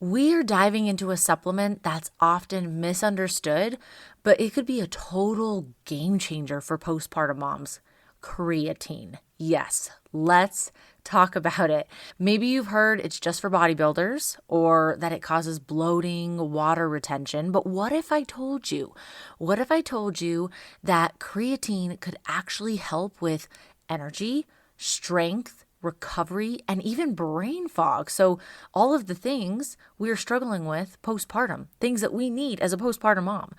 We are diving into a supplement that's often misunderstood, but it could be a total game changer for postpartum moms. Creatine. Yes, let's talk about it. Maybe you've heard it's just for bodybuilders or that it causes bloating, water retention, but what if I told you? What if I told you that creatine could actually help with energy, strength, recovery, and even brain fog? So all of the things we are struggling with postpartum, things that we need as a postpartum mom.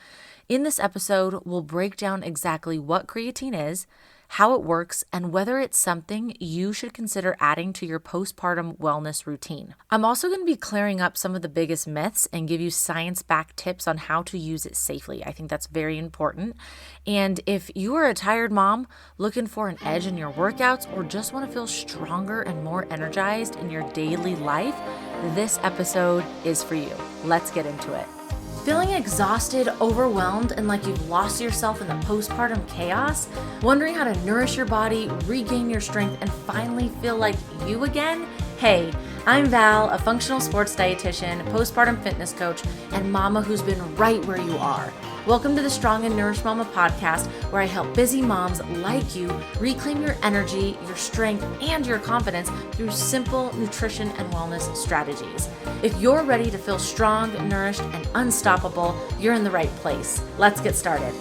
In this episode, we'll break down exactly what creatine is, how it works, and whether it's something you should consider adding to your postpartum wellness routine. I'm also going to be clearing up some of the biggest myths and give you science-backed tips on how to use it safely. I think that's very important. And if you are a tired mom looking for an edge in your workouts or just want to feel stronger and more energized in your daily life, this episode is for you. Let's get into it. Feeling exhausted, overwhelmed, and like you've lost yourself in the postpartum chaos? Wondering how to nourish your body, regain your strength, and finally feel like you again? Hey, I'm Val, a functional sports dietitian, postpartum fitness coach, and mama who's been right where you are. Welcome to the Strong Nourished Momma podcast, where I help busy moms like you reclaim your energy, your strength, and your confidence through simple nutrition and wellness strategies. If you're ready to feel strong, nourished, and unstoppable, you're in the right place. Let's get started.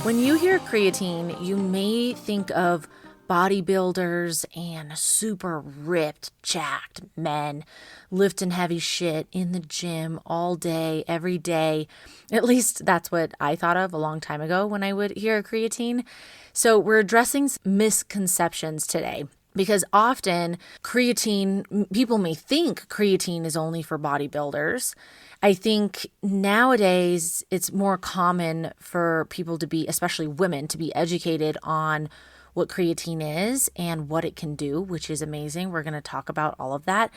When you hear creatine, you may think of bodybuilders and super ripped, jacked men lifting heavy shit in the gym all day, every day. At least that's what I thought of a long time ago when I would hear creatine. So we're addressing misconceptions today, because often people may think creatine is only for bodybuilders. I think nowadays it's more common for people to be, especially women, to be educated on what creatine is and what it can do, which is amazing. We're going to talk about all of that.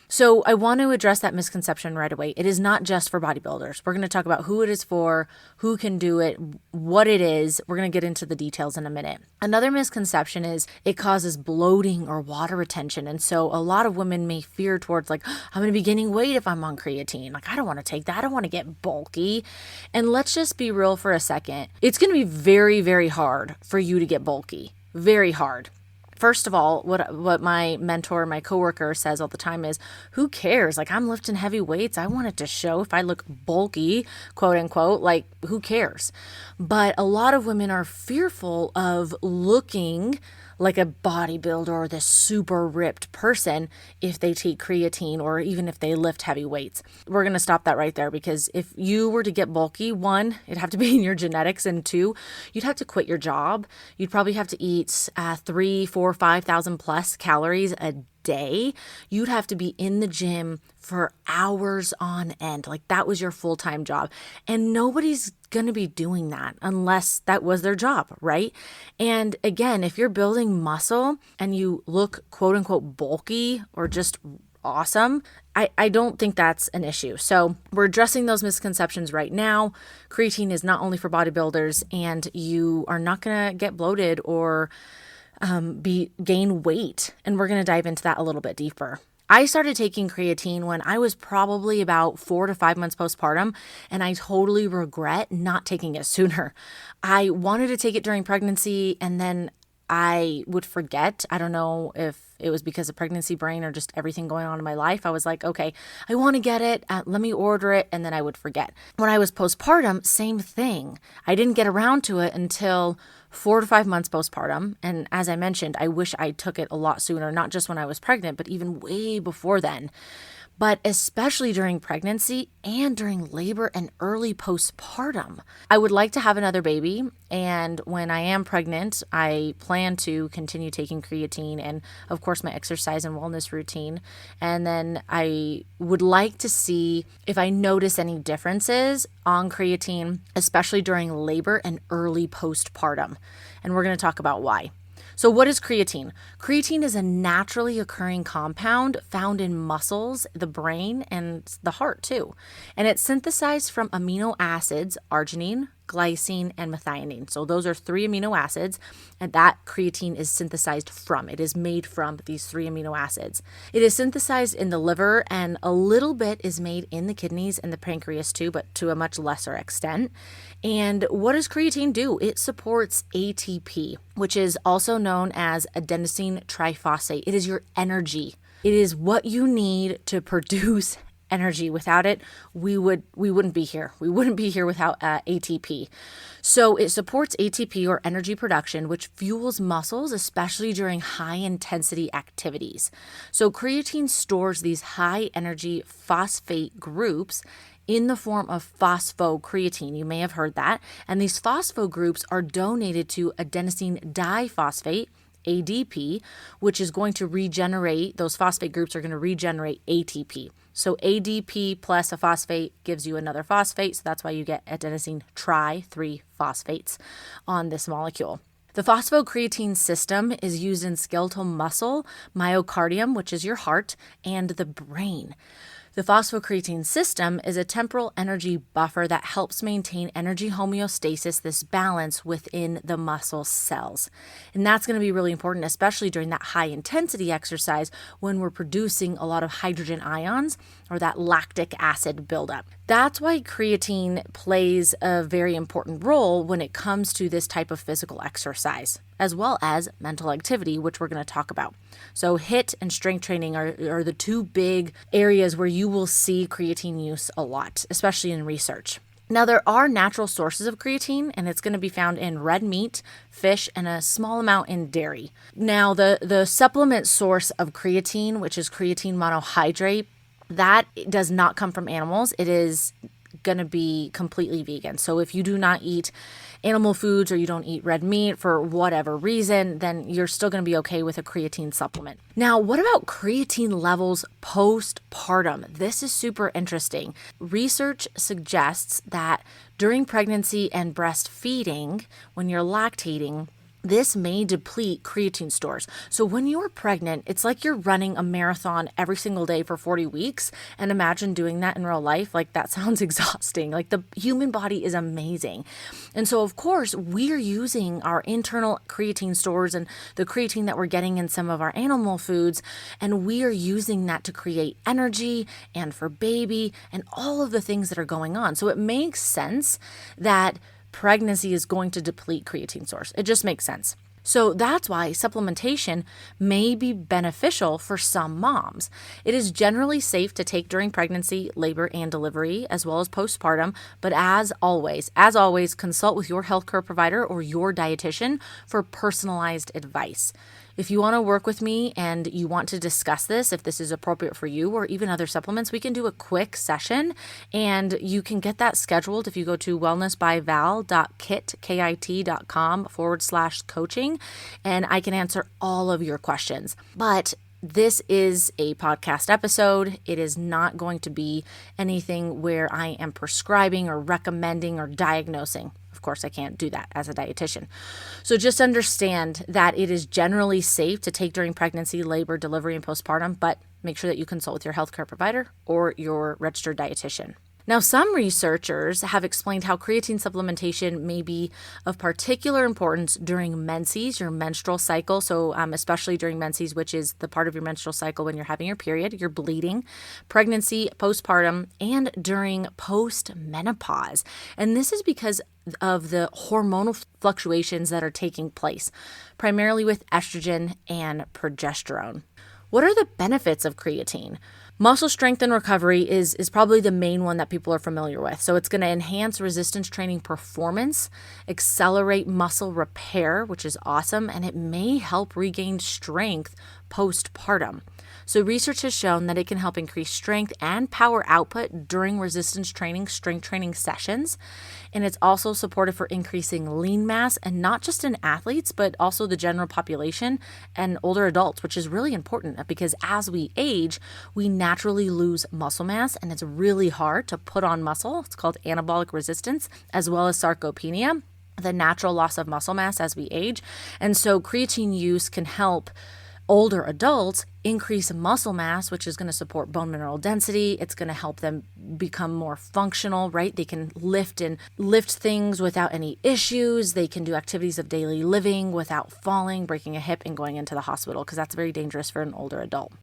So I want to address that misconception right away. It is not just for bodybuilders. We're going to talk about who it is for, who can do it, what it is. We're going to get into the details in a minute. Another misconception is it causes bloating or water retention. And so a lot of women may fear towards I'm going to be gaining weight if I'm on creatine. I don't want to take that. I don't want to get bulky. And let's just be real for a second. It's going to be very, very hard for you to get bulky. Very hard. First of all, what my mentor, my coworker says all the time is, who cares? I'm lifting heavy weights. I want it to show if I look bulky, quote unquote, who cares? But a lot of women are fearful of looking like a bodybuilder or this super ripped person if they take creatine or even if they lift heavy weights. We're going to stop that right there, because if you were to get bulky, one, it'd have to be in your genetics, and two, you'd have to quit your job. You'd probably have to eat 3, 4, 5,000 plus calories a day. You'd have to be in the gym for hours on end. That was your full-time job. And nobody's going to be doing that unless that was their job, right? And again, if you're building muscle and you look quote unquote bulky or just awesome, I don't think that's an issue. So we're addressing those misconceptions right now. Creatine is not only for bodybuilders, and you are not going to get bloated or gain weight. And we're going to dive into that a little bit deeper. I started taking creatine when I was probably about 4 to 5 months postpartum, and I totally regret not taking it sooner. I wanted to take it during pregnancy, and then I would forget. I don't know if it was because of pregnancy brain or just everything going on in my life. I was like, okay, I want to get it. Let me order it. And then I would forget. When I was postpartum, same thing. I didn't get around to it until 4 to 5 months postpartum. And as I mentioned, I wish I took it a lot sooner, not just when I was pregnant, but even way before then. But especially during pregnancy and during labor and early postpartum. I would like to have another baby, and when I am pregnant, I plan to continue taking creatine and, of course, my exercise and wellness routine. And then I would like to see if I notice any differences on creatine, especially during labor and early postpartum. And we're going to talk about why. So what is creatine? Creatine is a naturally occurring compound found in muscles, the brain, and the heart too. And it's synthesized from amino acids, arginine, glycine, and methionine. So those are 3 amino acids, and that creatine is synthesized from. It is made from these 3 amino acids. It is synthesized in the liver, and a little bit is made in the kidneys and the pancreas too, but to a much lesser extent. And what does creatine do? It supports ATP, which is also known as adenosine triphosphate. It is your energy. It is what you need to produce energy. Without it, we wouldn't be here. We wouldn't be here without ATP. So it supports ATP, or energy production, which fuels muscles, especially during high intensity activities. So creatine stores these high energy phosphate groups in the form of phosphocreatine. You may have heard that. And these phospho groups are donated to adenosine diphosphate, ADP, which is going to regenerate, those phosphate groups are going to regenerate ATP. So ADP plus a phosphate gives you another phosphate. So that's why you get adenosine 3 phosphates on this molecule. The phosphocreatine system is used in skeletal muscle, myocardium, which is your heart, and the brain. The phosphocreatine system is a temporal energy buffer that helps maintain energy homeostasis, this balance within the muscle cells. And that's going to be really important, especially during that high intensity exercise when we're producing a lot of hydrogen ions or that lactic acid buildup. That's why creatine plays a very important role when it comes to this type of physical exercise, as well as mental activity, which we're going to talk about. So HIIT and strength training are the 2 big areas where you will see creatine use a lot, especially in research. Now, there are natural sources of creatine, and it's going to be found in red meat, fish, and a small amount in dairy. Now, the supplement source of creatine, which is creatine monohydrate, that does not come from animals. It is going to be completely vegan. So if you do not eat animal foods or you don't eat red meat for whatever reason, then you're still going to be okay with a creatine supplement. Now, what about creatine levels postpartum? This is super interesting. Research suggests that during pregnancy and breastfeeding, when you're lactating, this may deplete creatine stores. So when you're pregnant, it's like you're running a marathon every single day for 40 weeks. And imagine doing that in real life. Like, that sounds exhausting. Like, the human body is amazing. And so, of course, we're using our internal creatine stores and the creatine that we're getting in some of our animal foods. And we are using that to create energy and for baby and all of the things that are going on. So it makes sense that pregnancy is going to deplete creatine stores. It just makes sense. So that's why supplementation may be beneficial for some moms. It is generally safe to take during pregnancy, labor, and delivery, as well as postpartum. But as always, consult with your healthcare provider or your dietitian for personalized advice. If you want to work with me and you want to discuss this, if this is appropriate for you or even other supplements, we can do a quick session, and you can get that scheduled if you go to wellnessbyval.kit.com/coaching, and I can answer all of your questions. But this is a podcast episode. It is not going to be anything where I am prescribing or recommending or diagnosing. Of course, I can't do that as a dietitian. So just understand that it is generally safe to take during pregnancy, labor, delivery, and postpartum, but make sure that you consult with your healthcare provider or your registered dietitian. Now, some researchers have explained how creatine supplementation may be of particular importance during menses, your menstrual cycle. So especially during menses, which is the part of your menstrual cycle when you're having your period, you're bleeding, pregnancy, postpartum, and during postmenopause. And this is because of the hormonal fluctuations that are taking place, primarily with estrogen and progesterone. What are the benefits of creatine? Muscle strength and recovery is probably the main one that people are familiar with. So it's going to enhance resistance training performance, accelerate muscle repair, which is awesome, and it may help regain strength postpartum. So research has shown that it can help increase strength and power output during resistance training, strength training sessions. And it's also supportive for increasing lean mass, and not just in athletes, but also the general population and older adults, which is really important because as we age, we naturally lose muscle mass, and it's really hard to put on muscle. It's called anabolic resistance, as well as sarcopenia, the natural loss of muscle mass as we age. And so creatine use can help Older adults increase muscle mass, which is going to support bone mineral density. It's going to help them become more functional, right? They can lift things without any issues. They can do activities of daily living without falling, breaking a hip, and going into the hospital, because that's very dangerous for an older adult.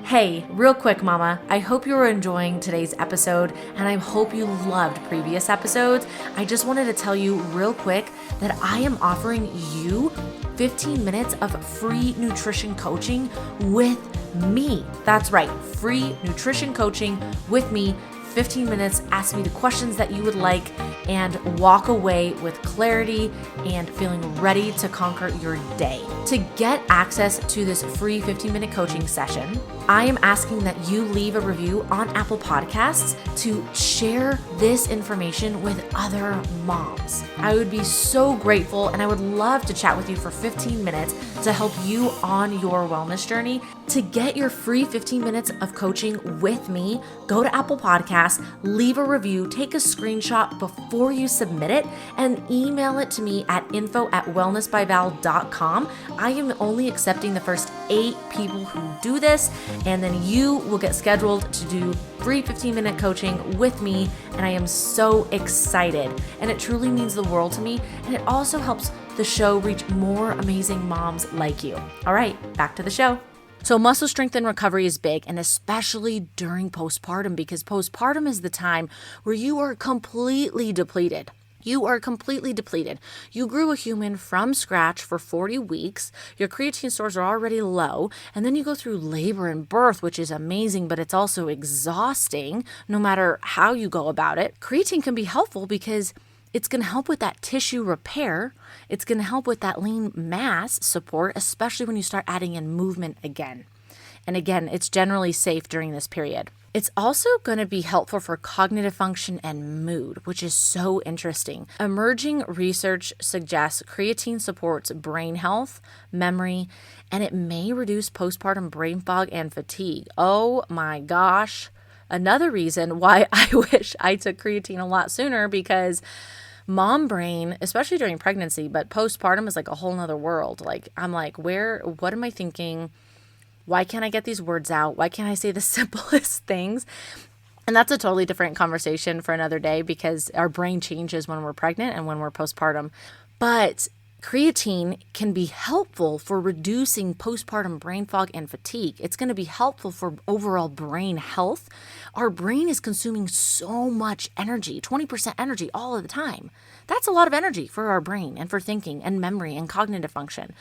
Hey, real quick, mama. I hope you were enjoying today's episode, and I hope you loved previous episodes. I just wanted to tell you real quick that I am offering you 15 minutes of free nutrition coaching with me. That's right, free nutrition coaching with me. 15 minutes, ask me the questions that you would like, and walk away with clarity and feeling ready to conquer your day. To get access to this free 15-minute coaching session, I am asking that you leave a review on Apple Podcasts to share this information with other moms. I would be so grateful, and I would love to chat with you for 15 minutes to help you on your wellness journey. To get your free 15 minutes of coaching with me, go to Apple Podcasts, leave a review, take a screenshot before you submit it, and email it to me at info@wellnessbyval.com. I am only accepting the first 8 people who do this, and then you will get scheduled to do free 15-minute coaching with me, and I am so excited. And it truly means the world to me, and it also helps the show reach more amazing moms like you. All right, back to the show. So muscle strength and recovery is big, and especially during postpartum, because postpartum is the time where you are completely depleted. You are completely depleted. You grew a human from scratch for 40 weeks. Your creatine stores are already low. And then you go through labor and birth, which is amazing, but it's also exhausting no matter how you go about it. Creatine can be helpful because it's going to help with that tissue repair. It's going to help with that lean mass support, especially when you start adding in movement again. And again, it's generally safe during this period. It's also going to be helpful for cognitive function and mood, which is so interesting. Emerging research suggests creatine supports brain health, memory, and it may reduce postpartum brain fog and fatigue. Oh my gosh. Another reason why I wish I took creatine a lot sooner, because mom brain, especially during pregnancy, but postpartum is like a whole nother world. Like, I'm like, what am I thinking? Why can't I get these words out? Why can't I say the simplest things? And that's a totally different conversation for another day, because our brain changes when we're pregnant and when we're postpartum. But creatine can be helpful for reducing postpartum brain fog and fatigue. It's going to be helpful for overall brain health. Our brain is consuming so much energy, 20% energy all of the time. That's a lot of energy for our brain and for thinking and memory and cognitive function.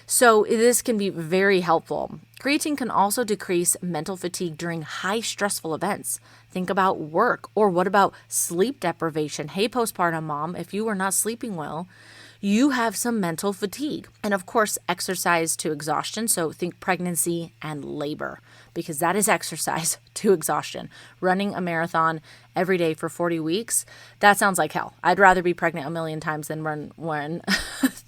So this can be very helpful. Creatine can also decrease mental fatigue during high stressful events. Think about work, or what about sleep deprivation? Hey, postpartum mom, if you are not sleeping well, you have some mental fatigue. And of course, exercise to exhaustion. So think pregnancy and labor, because that is exercise to exhaustion. Running a marathon every day for 40 weeks, that sounds like hell. I'd rather be pregnant a million times than run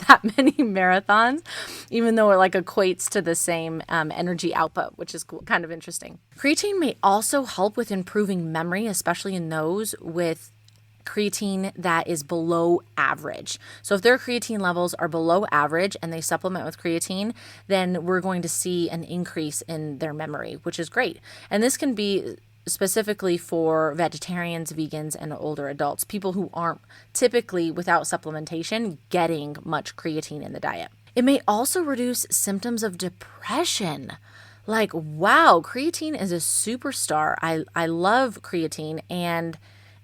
that many marathons, even though it like equates to the same energy output, which is cool, kind of interesting. Creatine may also help with improving memory, especially in those with creatine that is below average. So if their creatine levels are below average and they supplement with creatine, then we're going to see an increase in their memory, which is great. And this can be specifically for vegetarians, vegans, and older adults, people who aren't typically, without supplementation, getting much creatine in the diet. It may also reduce symptoms of depression. Like, wow, creatine is a superstar. I love creatine, and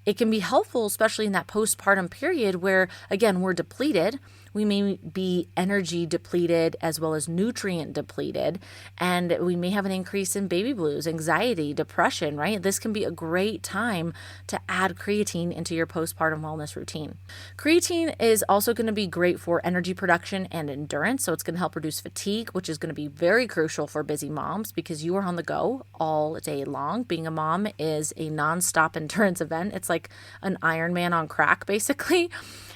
it can be helpful, especially in that postpartum period where, again, we're depleted. We may be energy depleted as well as nutrient depleted, and we may have an increase in baby blues, anxiety, depression, right? This can be a great time to add creatine into your postpartum wellness routine. Creatine is also going to be great for energy production and endurance, so it's going to help reduce fatigue, which is going to be very crucial for busy moms because you are on the go all day long. Being a mom is a nonstop endurance event. It's like an Ironman on crack, basically.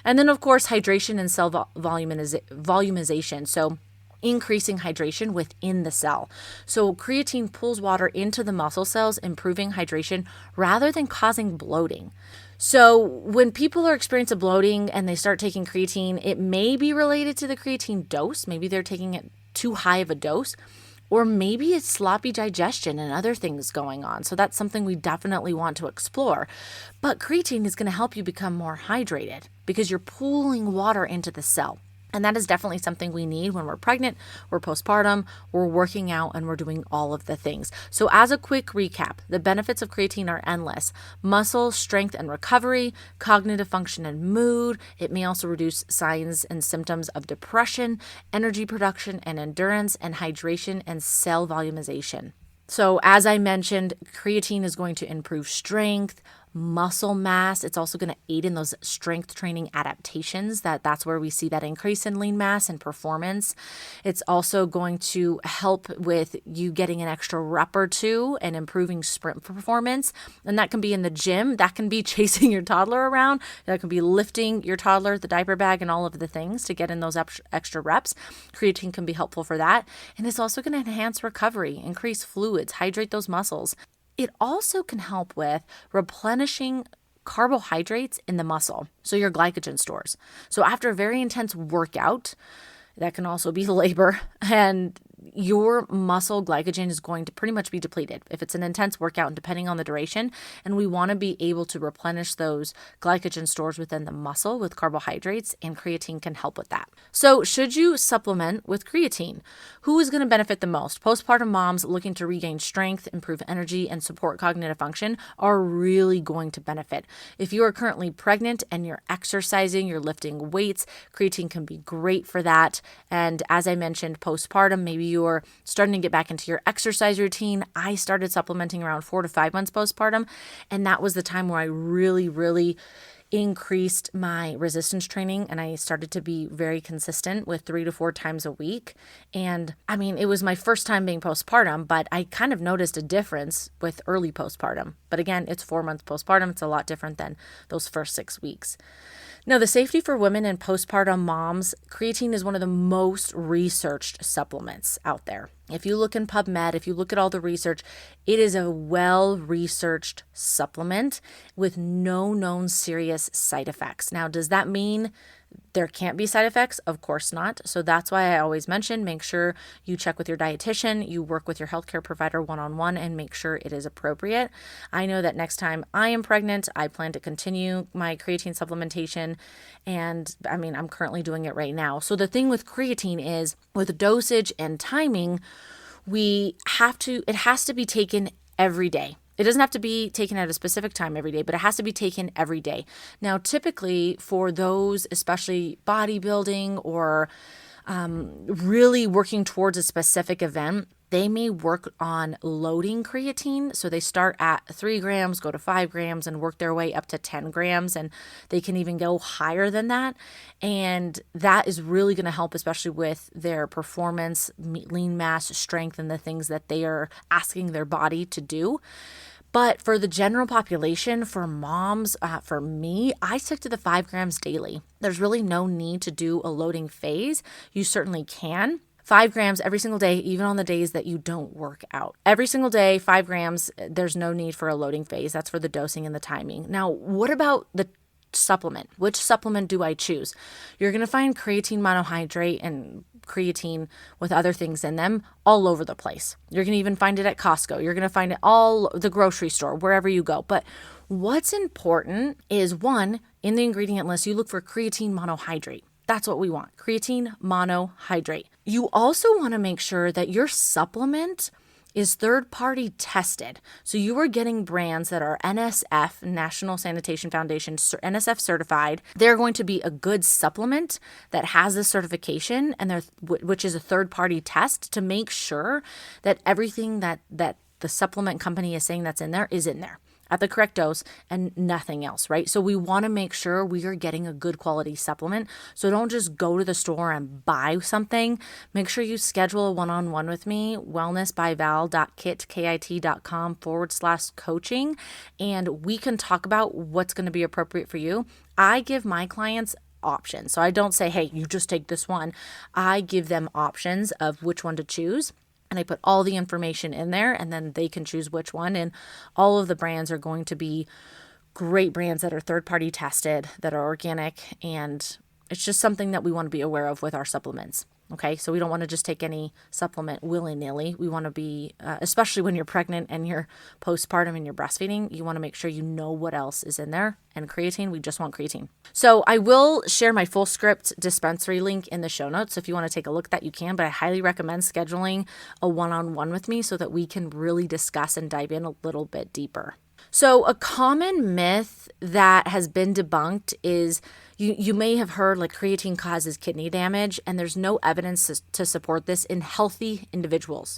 And then, of course, hydration and cell volumization. So increasing hydration within the cell. So creatine pulls water into the muscle cells, improving hydration rather than causing bloating. So when people are experiencing bloating and they start taking creatine, it may be related to the creatine dose. Maybe they're taking it too high of a dose. Or maybe it's sloppy digestion and other things going on. So that's something we definitely want to explore. But creatine is going to help you become more hydrated because you're pulling water into the cell. And that is definitely something we need when we're pregnant, we're postpartum, we're working out, and we're doing all of the things. So as a quick recap, the benefits of creatine are endless. Muscle, strength, and recovery, cognitive function and mood. It may also reduce signs and symptoms of depression, energy production and endurance, and hydration and cell volumization. So as I mentioned, creatine is going to improve strength, muscle mass. It's also going to aid in those strength training adaptations. That's where we see that increase in lean mass and performance. It's also going to help with you getting an extra rep or two and improving sprint performance. And that can be in the gym. That can be chasing your toddler around. That can be lifting your toddler, the diaper bag, and all of the things to get in those extra reps. Creatine can be helpful for that. And it's also going to enhance recovery, increase fluids, hydrate those muscles. It also can help with replenishing carbohydrates in the muscle, so your glycogen stores. So after a very intense workout, that can also be labor, and your muscle glycogen is going to pretty much be depleted if it's an intense workout and depending on the duration. And we want to be able to replenish those glycogen stores within the muscle with carbohydrates, and creatine can help with that. So should you supplement with creatine? Who is going to benefit the most? Postpartum moms looking to regain strength, improve energy, and support cognitive function are really going to benefit. If you are currently pregnant and you're exercising, you're lifting weights, creatine can be great for that. And as I mentioned, postpartum, maybe you're starting to get back into your exercise routine. I started supplementing around 4 to 5 months postpartum, and that was the time where I really increased my resistance training, and I started to be very consistent with 3 to 4 times a week. And I mean, it was my first time being postpartum, but I kind of noticed a difference with early postpartum. But again, it's 4 months postpartum. It's a lot different than those first 6 weeks. Now, the safety for women and postpartum moms, creatine is one of the most researched supplements out there. If you look in PubMed, if you look at all the research, it is a well-researched supplement with no known serious side effects. Now, does that mean there can't be side effects? Of course not. So that's why I always mention, make sure you check with your dietitian, you work with your healthcare provider one-on-one, and make sure it is appropriate. I know that next time I am pregnant, I plan to continue my creatine supplementation. And I mean, I'm currently doing it right now. So the thing with creatine is with dosage and timing, it has to be taken every day. It doesn't have to be taken at a specific time every day, but it has to be taken every day. Now, typically for those, especially bodybuilding or really working towards a specific event, they may work on loading creatine. So they start at 3 grams, go to 5 grams, and work their way up to 10 grams. And they can even go higher than that. And that is really going to help, especially with their performance, lean mass, strength, and the things that they are asking their body to do. But for the general population, for moms, for me, I stick to the 5 grams daily. There's really no need to do a loading phase. You certainly can. 5 grams every single day, even on the days that you don't work out. Every single day, 5 grams, there's no need for a loading phase. That's for the dosing and the timing. Now, what about the supplement? Which supplement do I choose? You're going to find creatine monohydrate and creatine with other things in them all over the place. You're going to even find it at Costco. You're going to find it all the grocery store, wherever you go. But what's important is, one, in the ingredient list, you look for creatine monohydrate. That's what we want. Creatine monohydrate. You also want to make sure that your supplement is third-party tested. So you are getting brands that are NSF, National Sanitation Foundation, NSF certified. They're going to be a good supplement that has this certification, and which is a third-party test to make sure that everything that the supplement company is saying that's in there is in there at the correct dose and nothing else, right? So we want to make sure we are getting a good quality supplement. So don't just go to the store and buy something. Make sure you schedule a one-on-one with me, wellnessbyval.kit.com/coaching, and we can talk about what's going to be appropriate for you. I give my clients options. So I don't say, hey, you just take this one. I give them options of which one to choose. And I put all the information in there, and then they can choose which one. And all of the brands are going to be great brands that are third-party tested, that are organic, and it's just something that we want to be aware of with our supplements. Okay, so we don't want to just take any supplement willy-nilly. We want to be, especially when you're pregnant and you're postpartum and you're breastfeeding, you want to make sure you know what else is in there. And creatine, we just want creatine. So I will share my full script dispensary link in the show notes. So if you want to take a look at that, you can, but I highly recommend scheduling a one-on-one with me so that we can really discuss and dive in a little bit deeper. So a common myth that has been debunked is you may have heard like creatine causes kidney damage, and there's no evidence to support this in healthy individuals.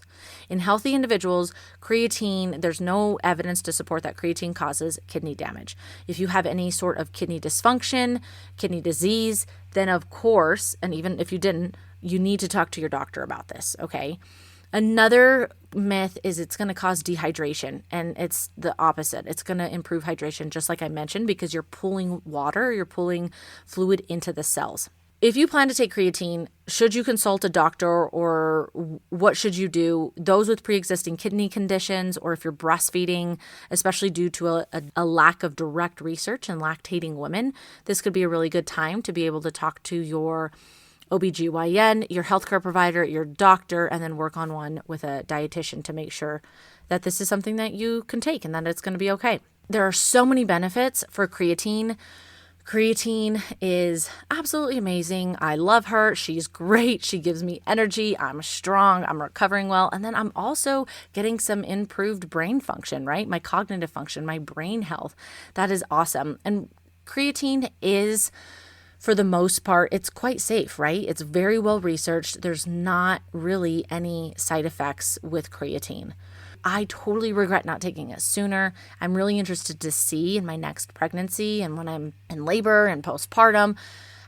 In healthy individuals, creatine, there's no evidence to support that creatine causes kidney damage. If you have any sort of kidney dysfunction, kidney disease, then of course, and even if you didn't, you need to talk to your doctor about this, okay? Another myth is it's going to cause dehydration, and it's the opposite. It's going to improve hydration, just like I mentioned, because you're pulling water, you're pulling fluid into the cells. If you plan to take creatine, should you consult a doctor, or what should you do? Those with pre-existing kidney conditions, or if you're breastfeeding, especially due to a lack of direct research in lactating women, this could be a really good time to be able to talk to your OBGYN, your healthcare provider, your doctor, and then work on one with a dietitian to make sure that this is something that you can take and that it's going to be okay. There are so many benefits for creatine. Creatine is absolutely amazing. I love her. She's great. She gives me energy. I'm strong. I'm recovering well. And then I'm also getting some improved brain function, right? My cognitive function, my brain health. That is awesome. And creatine is, for the most part, it's quite safe, right? It's very well researched. There's not really any side effects with creatine. I totally regret not taking it sooner. I'm really interested to see in my next pregnancy and when I'm in labor and postpartum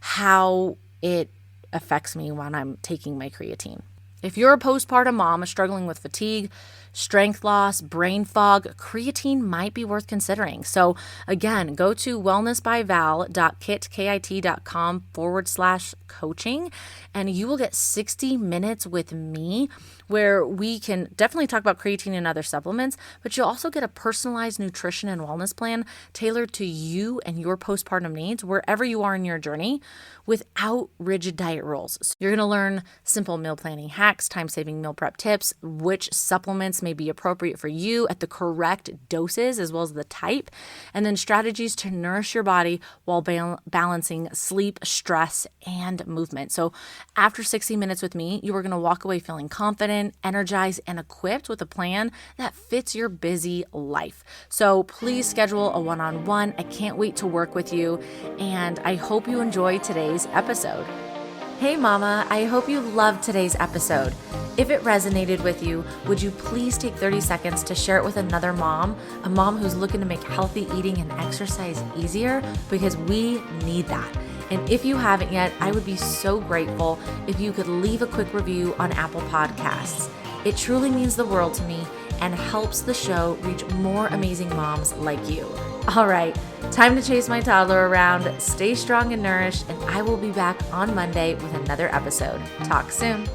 how it affects me when I'm taking my creatine. If you're a postpartum mom struggling with fatigue, strength loss, brain fog, creatine might be worth considering. So again, go to wellnessbyval.kit.com/coaching, and you will get 60 minutes with me where we can definitely talk about creatine and other supplements, but you'll also get a personalized nutrition and wellness plan tailored to you and your postpartum needs wherever you are in your journey without rigid diet rules. So you're going to learn simple meal planning hacks, time-saving meal prep tips, which supplements may be appropriate for you at the correct doses as well as the type, and then strategies to nourish your body while balancing sleep, stress, and movement. So after 60 minutes with me, you are going to walk away feeling confident, energized, and equipped with a plan that fits your busy life. So please schedule a one-on-one. I can't wait to work with you, and I hope you enjoy today's episode. Hey mama, I hope you loved today's episode. If it resonated with you, would you please take 30 seconds to share it with another mom, a mom who's looking to make healthy eating and exercise easier, because we need that. And if you haven't yet, I would be so grateful if you could leave a quick review on Apple Podcasts. It truly means the world to me and helps the show reach more amazing moms like you. All right, time to chase my toddler around. Stay strong and nourished, and I will be back on Monday with another episode. Talk soon.